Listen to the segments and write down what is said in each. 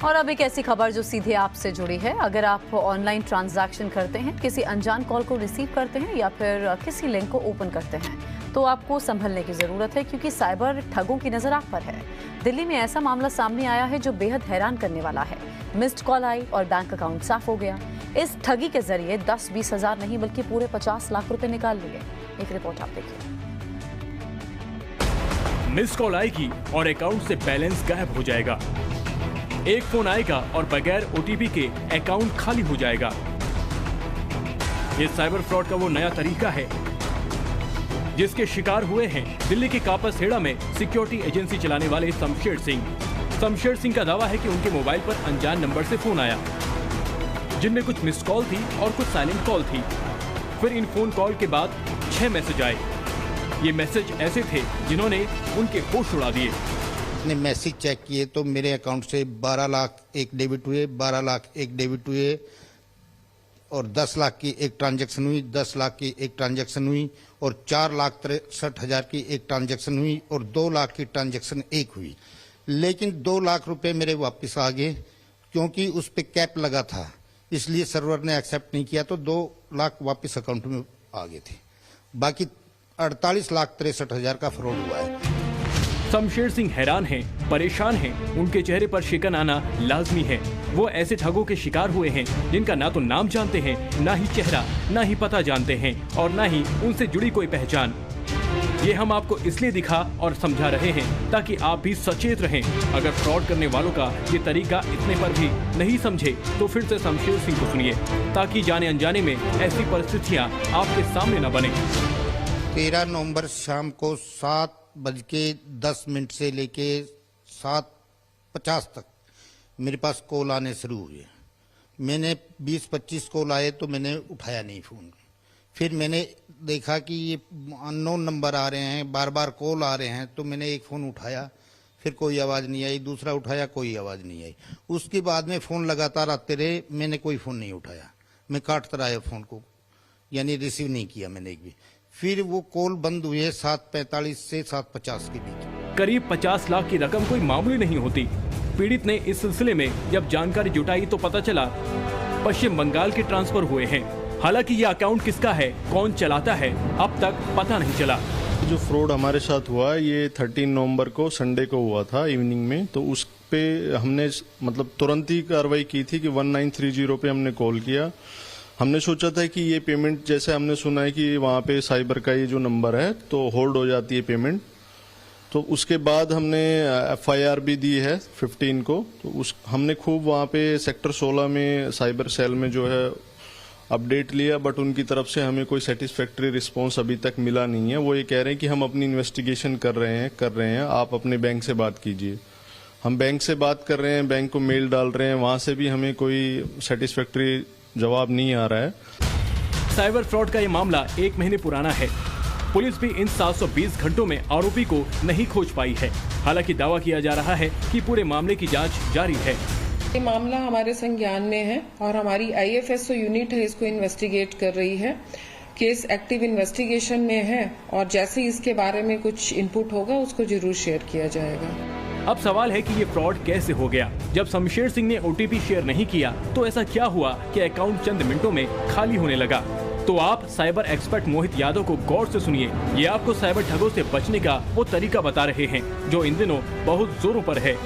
और अब एक ऐसी खबर जो सीधे आपसे जुड़ी है। अगर आप ऑनलाइन ट्रांजैक्शन करते हैं, किसी अनजान कॉल को रिसीव करते हैं या फिर किसी लिंक को ओपन करते हैं तो आपको संभलने की जरूरत है, क्योंकि साइबर ठगों की नजर आप पर है। दिल्ली में ऐसा मामला सामने आया है जो बेहद हैरान करने वाला है। मिस्ड कॉल आई और बैंक अकाउंट साफ हो गया। इस ठगी के जरिए 10-20 हजार नहीं बल्कि पूरे 50 लाख रुपए निकाल लिए। एक रिपोर्ट आप देखिए। मिस्ड कॉल आएगी और अकाउंट से बैलेंस गायब हो जाएगा। एक फोन आएगा और बगैर ओटीपी के अकाउंट खाली हो जाएगा। ये साइबर फ्रॉड का वो नया तरीका है जिसके शिकार हुए हैं दिल्ली के कापसहेड़ा में सिक्योरिटी एजेंसी चलाने वाले शमशेर सिंह। शमशेर सिंह का दावा है कि उनके मोबाइल पर अनजान नंबर से फोन आया, जिनमें कुछ मिस्ड कॉल थी और कुछ साइलेंट कॉल थी। फिर इन फोन कॉल के बाद 6 मैसेज आए। ये मैसेज ऐसे थे जिन्होंने उनके होश उड़ा दिए। ने मैसेज चेक किए तो मेरे अकाउंट से 12 लाख एक डेबिट हुए, 12 लाख एक डेबिट हुए और 10 लाख की एक ट्रांजैक्शन हुई, 10 लाख की एक ट्रांजैक्शन हुई और 4,63,000 की एक ट्रांजैक्शन हुई और 2 लाख की ट्रांजैक्शन एक हुई। लेकिन 2 लाख रुपए मेरे वापस आ गए, क्योंकि उस पे कैप लगा था, इसलिए सर्वर ने एक्सेप्ट नहीं किया, तो 2 लाख वापस अकाउंट में आ गए थे। बाकी 48,63,000 का फ्रॉड हुआ है। शमशेर सिंह हैरान हैं, परेशान हैं, उनके चेहरे पर शिकन आना लाजमी है। वो ऐसे ठगों के शिकार हुए हैं जिनका ना तो नाम जानते हैं, ना ही चेहरा, ना ही पता जानते हैं और ना ही उनसे जुड़ी कोई पहचान। ये हम आपको इसलिए दिखा और समझा रहे हैं ताकि आप भी सचेत रहें। अगर फ्रॉड करने वालों का ये तरीका इतने पर भी नहीं समझे तो फिर से शमशेर सिंह को सुनिए, ताकि जाने अनजाने में ऐसी परिस्थितियाँ आपके सामने न बने। 13 नवंबर शाम को 7:10 से लेके 7:50 तक मेरे पास कॉल आने शुरू हुए। मैंने 20-25 कॉल आए तो मैंने उठाया नहीं फोन। फिर मैंने देखा कि ये अननोन नंबर आ रहे हैं, बार बार कॉल आ रहे हैं, तो मैंने एक फ़ोन उठाया, फिर कोई आवाज़ नहीं आई, दूसरा उठाया, कोई आवाज़ नहीं आई। उसके बाद में फ़ोन लगातार आते रहे, मैंने कोई फ़ोन नहीं उठाया, मैं काटता रहा फ़ोन को, यानी रिसीव नहीं किया मैंने एक भी। फिर वो कॉल बंद हुए 7:45 से 7:50 के बीच। करीब 50 लाख की रकम कोई मामूली नहीं होती। पीड़ित ने इस सिलसिले में जब जानकारी जुटाई तो पता चला पश्चिम बंगाल के ट्रांसफर हुए हैं। हालांकि ये अकाउंट किसका है, कौन चलाता है, अब तक पता नहीं चला। जो फ्रॉड हमारे साथ हुआ ये 13 नवंबर को संडे को हुआ था इवनिंग में, तो उस पे हमने मतलब तुरंत ही कार्रवाई की थी कि 1930 पे हमने कॉल किया। हमने सोचा था कि ये पेमेंट, जैसे हमने सुना है कि वहाँ पे साइबर का ये जो नंबर है तो होल्ड हो जाती है पेमेंट, तो उसके बाद हमने FIR भी दी है 15 को। तो हमने खूब वहाँ पे सेक्टर 16 में साइबर सेल में जो है अपडेट लिया, बट उनकी तरफ से हमें कोई सेटिस्फैक्ट्री रिस्पांस अभी तक मिला नहीं है। वो ये कह रहे हैं कि हम अपनी इन्वेस्टिगेशन कर रहे हैं, आप अपने बैंक से बात कीजिए। हम बैंक से बात कर रहे हैं, बैंक को मेल डाल रहे हैं, वहाँ से भी हमें कोई सेटिस्फैक्ट्री जवाब नहीं आ रहा है। साइबर फ्रॉड का ये मामला 1 महीने पुराना है। पुलिस भी इन 720 घंटों में आरोपी को नहीं खोज पाई है। हालांकि दावा किया जा रहा है कि पूरे मामले की जांच जारी है। ये मामला हमारे संज्ञान में है और हमारी IFSO यूनिट है, इसको इन्वेस्टिगेट कर रही है। केस एक्टिव इन्वेस्टिगेशन में है और जैसे ही इसके बारे में कुछ इनपुट होगा उसको जरूर शेयर किया जाएगा। अब सवाल है कि ये फ्रॉड कैसे हो गया। जब शमशेर सिंह ने OTP शेयर नहीं किया तो ऐसा क्या हुआ कि अकाउंट चंद मिनटों में खाली होने लगा। तो आप साइबर एक्सपर्ट मोहित यादव को गौर से सुनिए। ये आपको साइबर ठगों से बचने का वो तरीका बता रहे हैं जो इन दिनों बहुत जोरों पर है।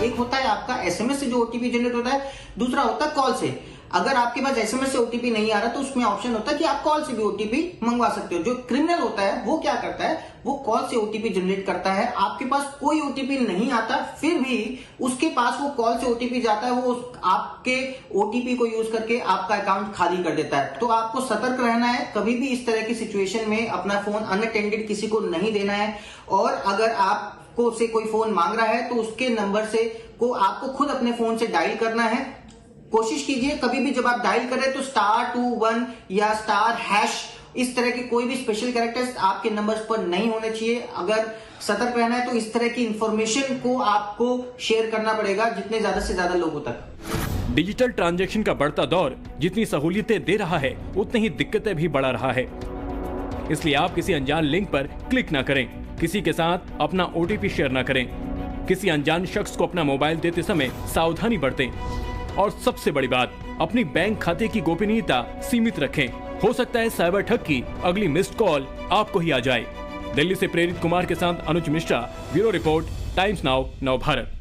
एक होता है आपका SMS से जो OTP जनरेट होता है, दूसरा होता है कॉल से। अगर आपके पास SMS से OTP नहीं आ रहा तो उसमें ऑप्शन होता है कि आप कॉल से भी OTP मंगवा सकते हो। जो क्रिमिनल होता है वो क्या करता है, वो कॉल से OTP जनरेट करता है। आपके पास कोई OTP नहीं आता, फिर भी उसके पास वो कॉल से OTP जाता है, वो आपके OTP को यूज करके आपका अकाउंट खाली कर देता है। तो आपको सतर्क रहना है, कभी भी इस तरह की सिचुएशन में अपना फोन अनअटेंडेड किसी को नहीं देना है। और अगर आपको से कोई फोन मांग रहा है तो उसके नंबर से को आपको खुद अपने फोन से डायल करना है। कोशिश कीजिए कभी भी जब आप डायल करें तो *21 या * इस तरह के कोई भी स्पेशल कैरेक्टर्स आपके नंबर्स पर नहीं होने चाहिए। अगर सतर्क रहना है तो इस तरह की इंफॉर्मेशन को आपको शेयर करना पड़ेगा जितने ज्यादा से ज्यादा लोगों तक। डिजिटल ट्रांजैक्शन का बढ़ता दौर जितनी सहूलियतें दे रहा है उतनी ही दिक्कतें भी बढ़ा रहा है। इसलिए आप किसी अनजान लिंक पर क्लिक न करें, किसी के साथ अपना OTP शेयर न करें, किसी अनजान शख्स को अपना मोबाइल देते समय सावधानी बरतें और सबसे बड़ी बात, अपनी बैंक खाते की गोपनीयता सीमित रखें। हो सकता है साइबर ठग की अगली मिस्ड कॉल आपको ही आ जाए। दिल्ली से प्रेरित कुमार के साथ Anuj Mishra, bureau report, Times Now, Nav Bharat.